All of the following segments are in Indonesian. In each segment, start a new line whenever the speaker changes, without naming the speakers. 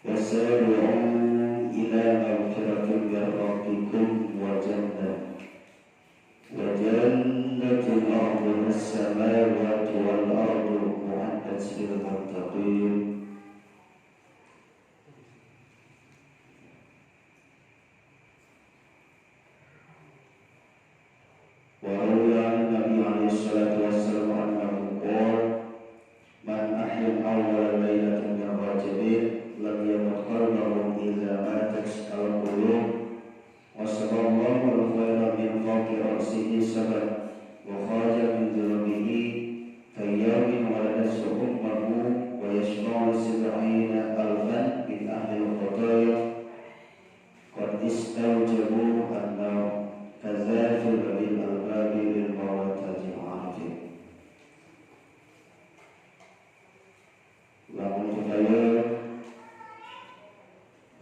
وسارعوا إلى مغفرة من ربكم وجنة أرضها السماوات والأرض أعدت للمتقين وروي عن النبي عليه الصلاة والسلام أنه قال من أحيا أول ليلة من رجب لم يمت قلبه إذا ماتت القلوب وصلى الله الخير من فوق رأسه سبع وخرج من ذنوبه كيوم ولدته أمه ويشفع 70,000 من أهل الخطايا قد استوجبوا النار كذلك بالألباب للموتى عارفين. Lamun kita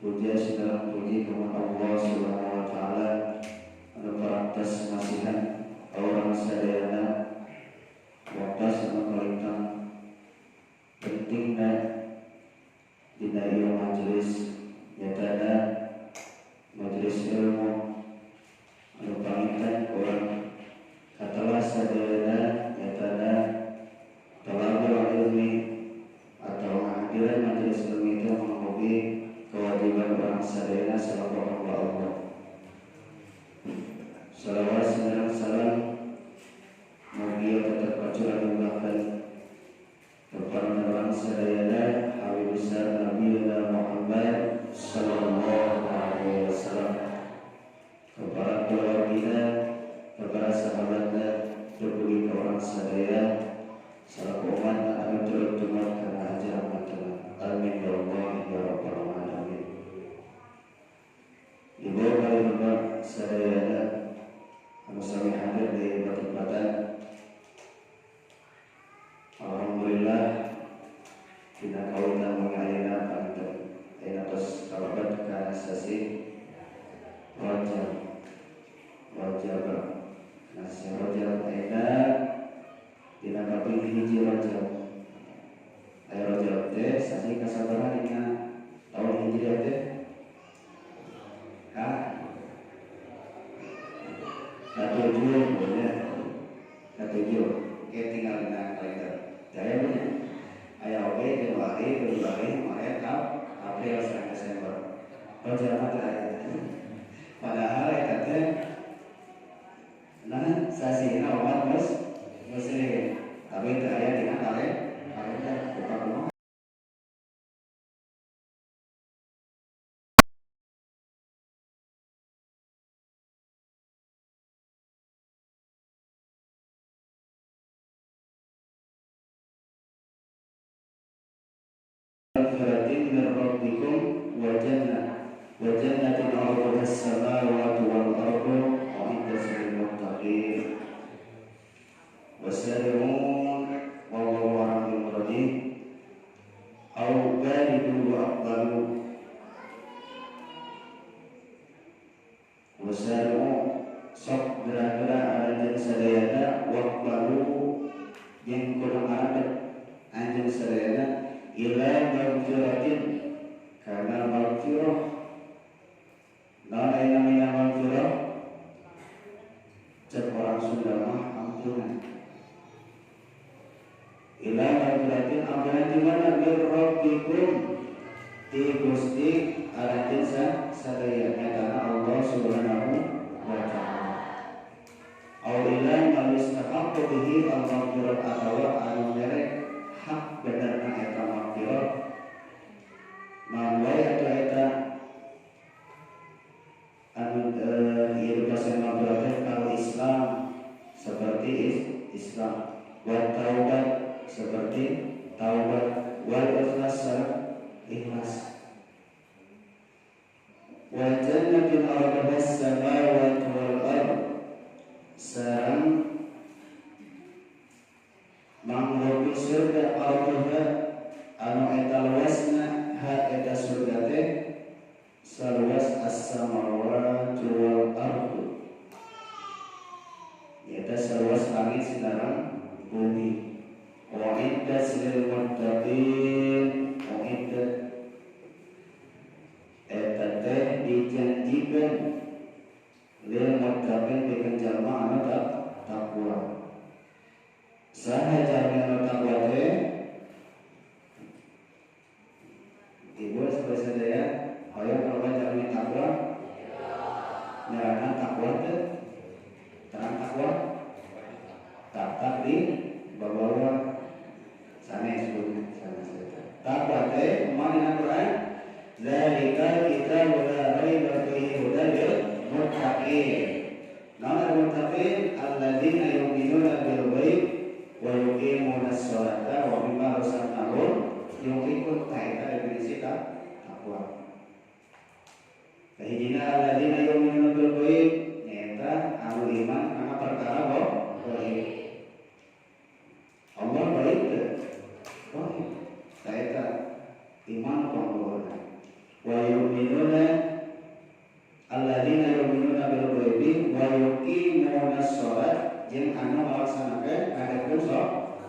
puja segala puji kepada Allah Subhanahu wa taala anu parantos masihan orang sadayana waktu samakalitan pentingna dina ieu majelis nyatana majelis ilmu anu pamitan orang katalah sadayana nyatana talabul ilmi atau hadiran majelis ilmu itu memenuhi kewajiban orang sadayana selaku hamba Allah. Salawat dan salam mugia tetap tercurah limpahkan kepada orang sadayana Habib besar Nabi Muhammad sallallahu alaihi wasallam, kepada keluarga, kepada sahabatnya, terlebih ke orang sadaya selaku umat anu turut tumut karena ajaran Tuhan. Amin ya Allah ya rabbal alamin. Ibu kali bapak sadayana anu sami hadir di tempatan, alhamdulillah dina kawitan mengayeuna pantun ayeuna tos kalabat kana sasi Rajab nasi Rajab ayeuna dina kaping hiji Rajab. Aya Rajab teh sasi kasabaraha dina tahun Hijriah teh? Katujuh oke tinggal dina kalender jaya punya aya oke Februari Maret April sampai Desember Rajab teh padahal eta teh nah sasina umat muslim tapi teu aya dina kalender bukan kumaha. Faratin min rabbikum wa jannatin arduha as-samawati wal ardu u'iddat lil muttaqin wasari'un wallahu a'lam bishawab aw baridu wa aqbalu wasari'u sok gerak-gerak aranjeun sadayana waqbalu jeung kurang adat anjeun sadayana ila maghfiratin karena maghfirah naon namina maghfirah cek orang Sunda mah ampunan ila maghfiratin ampunan di mana bir rabbikum di Gusti aratin sadaya nyatana Allah Subhanahu wa taala aw ila malistaqaqu bihi al-maghfirah atawa anu merek hak benerna eta maghfirah mawai eta anu ieu kasen maghfirah kalau Islam seperti Islam wa taubat seperti taubat wal ikhlas ikhlas wa jannatin arduha as-samawati wal ard sareng manggopi surga arduha anu eta luasna ha eta surga teh saluas as-samawati wal ardu eta saluas langit sinarang bumi Uiddat lil muttaqin. Uiddat eta teh dijanjikan lil muttaqin pikeun jalma anu takwa. Saha jalma anu takwa teh? Ibu sebagai sadaya, ayo kalau jalma takwa, nyarana takwa teh, terang takwa, tak di bawah sanes sebutnya sanes. Takwa teh mana Quran? Zalikal kitabul la raiba fihi hudan lil muttaqin. Nama muttaqin alladzina yu'minuna bil ghaib wa yuqimunas sholata wa mimma razaqnahum yunfiqun. Eta definisi takwa. Kahijina alladzina yu'minuna bil ghaib eta anu iman kana perkara ghaib. Allah baik teh. Baik. Eta iman panggoda. Wa yu'minuna alladzina yu'minuna bil ghaibi wa yuqimunas shalah jeung anu ngalaksanakeun ngadekeun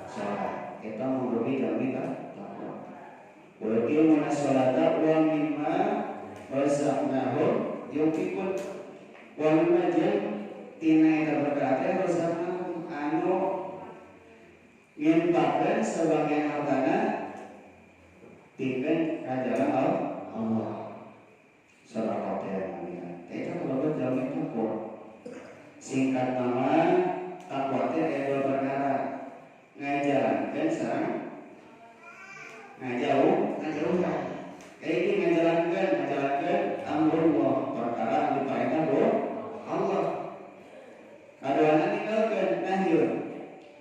salat. Eta mangrupi jalmi takwa. Wa yuqimunas sholata wa mimma razaqnahum yunfiqun. Wa mimma jeung tina eta perkara teh razaqnahum anu nginfaqkeun sebagian hartana pikeun ka jalan Allah. Sedekah teh namanya. Eta kalau jalmi takwa. Singkat nama takwa teh aya dua perkara. Ngajalankeun sareng ngajauhan. Ini ngajalankeun amrullah, perkara anu dipaedah Allah. Kadoana ninggalkeun nahyun.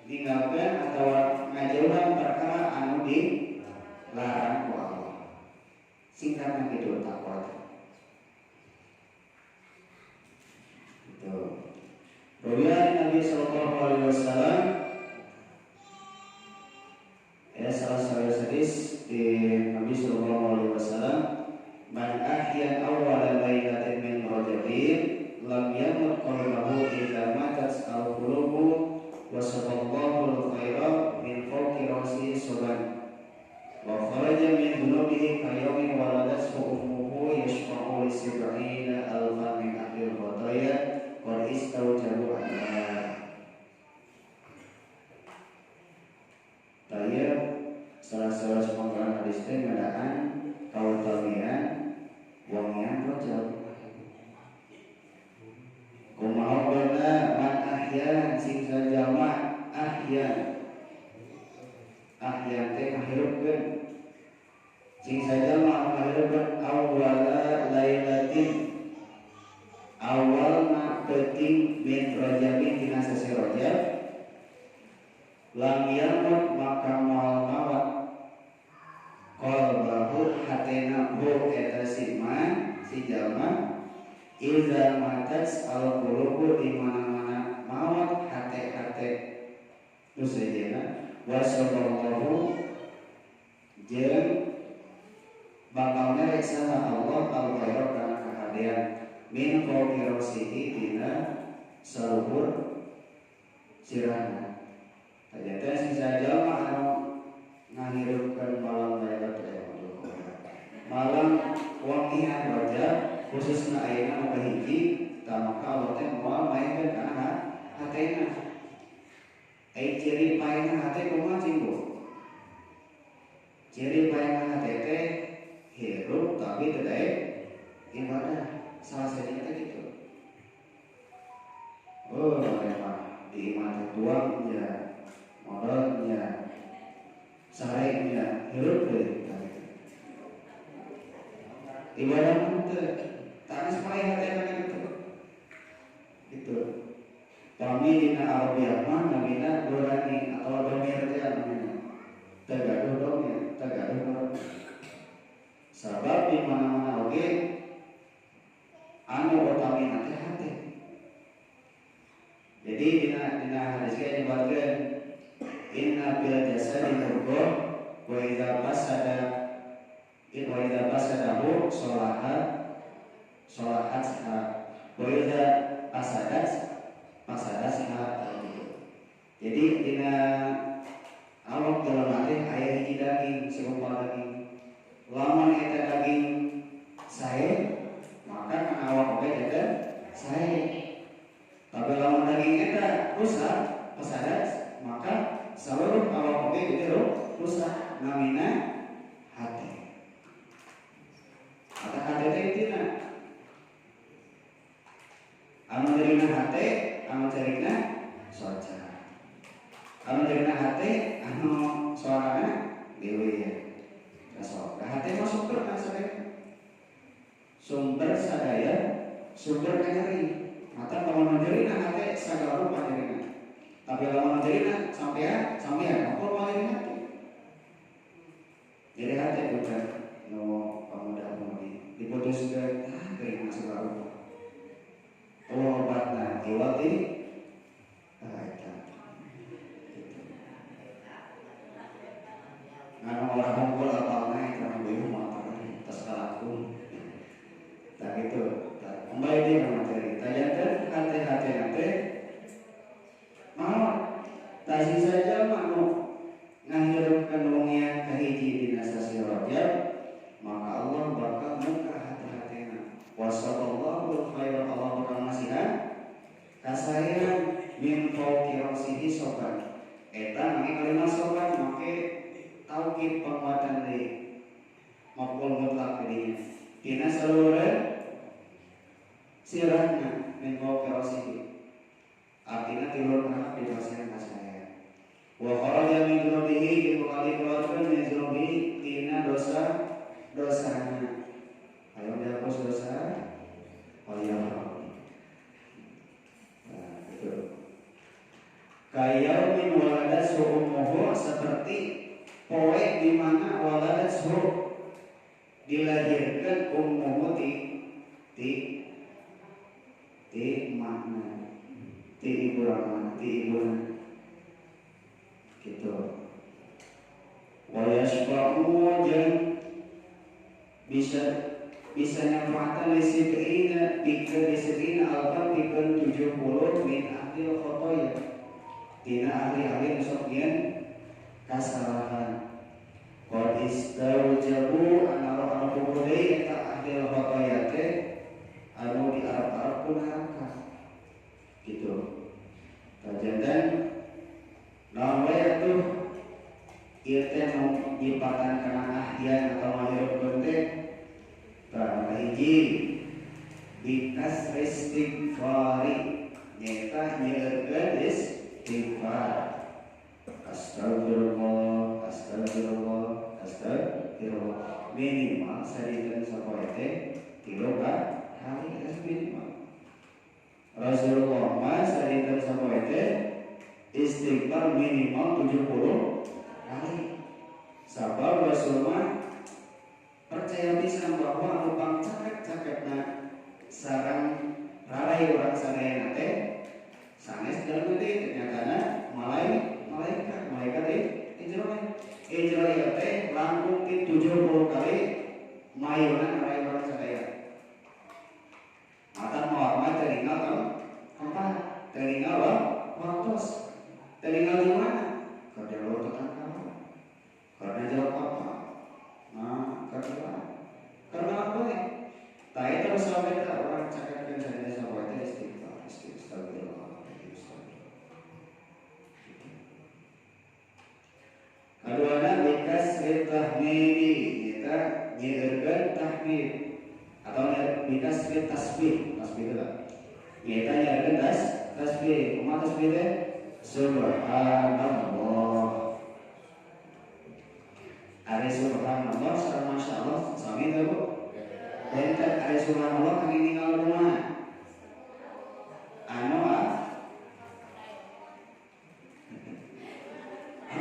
Ninggalkeun atawa ngajauhan perkara anu dilarang ku Allah. Singkatnya gitu takwa. Itu. Ruwiya Nabi sallallahu alaihi wasallam salah satu hadis di Nabi sallallahu alaihi wasallam, man ahya awwala lailatin min rajabin lam yamut qalbuhu illa matat al-qulubu wa sallallahu al-khaira min fawqi ra'si suban. Wa kharaja min dhunubihi kayawmin waladathu ummuhu yashfa'u li sab'ina alfan min ahlil khataya qad istawjabu anha. Taya salah sepenggalan hadis teh ngadaan kautamian wangian rajab. Kumaha beuna man ahya sing sajama ahya teh ngahirupkeun sing sajama ngahirupkeun awwala lailatin awalna peuting min rajabin dina sasi rajab lam yamut maka moal mawat qalbahu hatena hu eta si jalma iza matas al qulubu di mana-mana mawat hate nu sejenna wa sallallahu jeung bakal merek saha Allah al-khairat kana kahadian min fawqi rasihi dina saluhur sirahna. Ternyata sisa jalma anu ngahirupkeun malam Lailatul Qadar. Malam wangian rajab khususna ayeuna mah hiji tamaka Allah teh moal maenkeun kana hatena. Ciri paena hate kumaha cinggu? Ciri paena hate teh hirup tapi teu daek ibadah. Salah satunya teh kitu. Oh, memang di iman tuangnya modalnya sarengnya hirup deui ibadah teh tanes pae hatena gitu kami dina Arabiah mah namina durani atau domir teh namina tagaduh domir sabab di mana-mana oge anu utamina teh hate. Jadi dina hadis kayak dibagian inna bil jasadi mudghah wa idza fasadahu salahat wa idza fasadat. Jadi dina awak dalam hati aya hiji daging, segumpal daging. Lamun eta daging sae, maka kana awak oge jaga sae. Tapi lamun daging eta rusak, pasadat, maka seluruh awak oge jadi rusak. Namina hati. Kata hati teh intina. Anu jarina hati, anu jarina soca. Anu jarina hati, anu suarana deui ya. Kasok. Hati mah sumber kan sadaya. Sumber sadaya, sumber kanyari. Mata lamun jarina hati sagala rupa jarina. Tapi lamun jarina sampean apa wae hati. Jadi hati bukan no pemuda pemudi diputuskan dari masa lalu. Oh obatnya diwati nggak orang kumpul apa naik orang beli motor tas kalaku. Tak gitu. Kembali dia ke materi. Tanyakan hati-hati nanti. Mau tadi saja mau ngahirupkan wongnya kahiji dina sasi Rajab, maka Allah bakal muka hati-hatina. Wasallallahu khairan Allah bermasihan kasayan min fauqi rasihi soban. Eta nami kalimat soban make taukid penguatan deui. Maqul mutlak dinya. Tina salureun sirahna min fauqi rasihi. Artinya tilur kana di rasihan kasayan. Wa kharaja min dhunubihi bi qali keluarkan min dhunubihi tina dosana. Ayo dihapus dosa. Oh iya. Nah, itu. Kaya min waladat ummuhu seperti poe di mana waladat dilahirkan ummuhu ti makna ti ibu ramana ti ibu gitu. Wa yashfa'u jan bisa nyafatan lisibina alkan pikeun 70 min ahdil khotoya tina ahli-ahli nusukian kasalahan. Qad istaujabu anu kubudai eta ahdil khotoya teh anu di Arab-Arab pun neraka gitu. Kajandan nawaitu ieu teh nyipatan kana ahyan atau mahirupkeun teh kana hiji bikas istighfari nyata nyeukeun istighfar. Astagfirullah minimal sadikeun sapoe teh 3 kali minimal. Rasulullah mah sadikeun sapoe teh istighfar minimal 70 kali. Sabab Rasulullah percaya bisa bahwa anu cakep-cakepna sareng rarai urang sadayana teh sanes dalam teh ternyata malaikat Israel teh langkung 70 kali mayunan rarai urang sadayana. Mata mawar telingal kan telingal waktos telingal di mana? Karena lo tentang kamu. Karena jawab apa? Nah, karena apa nih? Tadi terus sampai tak orang cakapkan saja sampai itu istighfar. Keduanya bikas tahmidi kita nyergen tahmid atau bikas tasbih itu lah. Kita nyergen tasbih. Umat tasbih itu Subhanallah. Ada Subhanallah, sareng Masya Allah, sami teh Bu. Dan ada Subhanallah kami ninggal rumah. Anu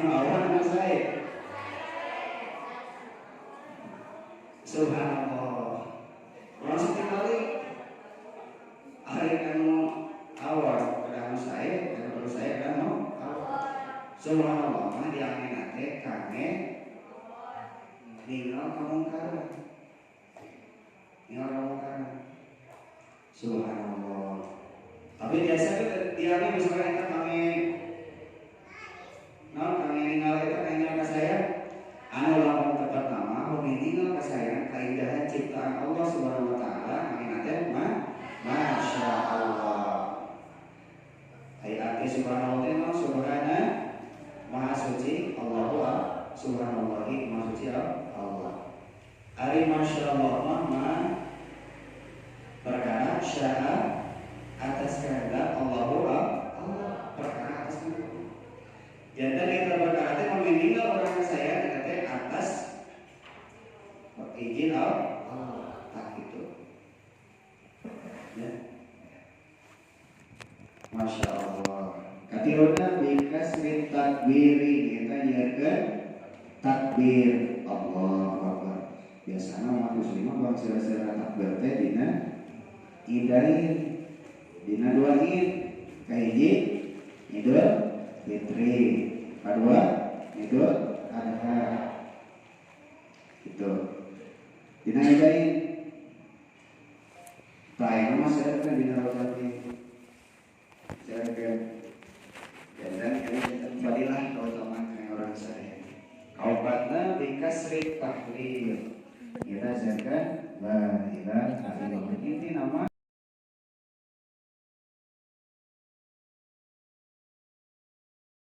awan anu saya. Subhanallah. Orang sekali hari anu awan pada saya, anu saya kan Subhanallah mah diangin teh kane ninggal kamungkaran. Subhanallah. Tapi biasanya diangin misalkan kita kami ninggal itu kayaknya subhanallah itu subhana maha suci Allahu subhanallahi maha suci Allah. Ari masyaallah mah perkara sya'a atas kehendak Allahu Allah, perkara atas kehendak. Jadi kita berkata meninggal orang saya kita atas izin Allah, tak itu. Ya. Masya Allah. Katiruna bikasri takbiri kita nyiarkeun takbir Allahu Akbar. Biasana umat muslimah bang sira-sira takbir teh dina idain, dina dua id, kahiji Idul Fitri, kedua Idul Adha. Gitu. Dina idain. Taing nama saya kan dina roti. Saya kan dan ini fadilah keutamaan orang saya. Kaubatna bikasri tahlil. Kita zakat la ilaha illallah. Ini nama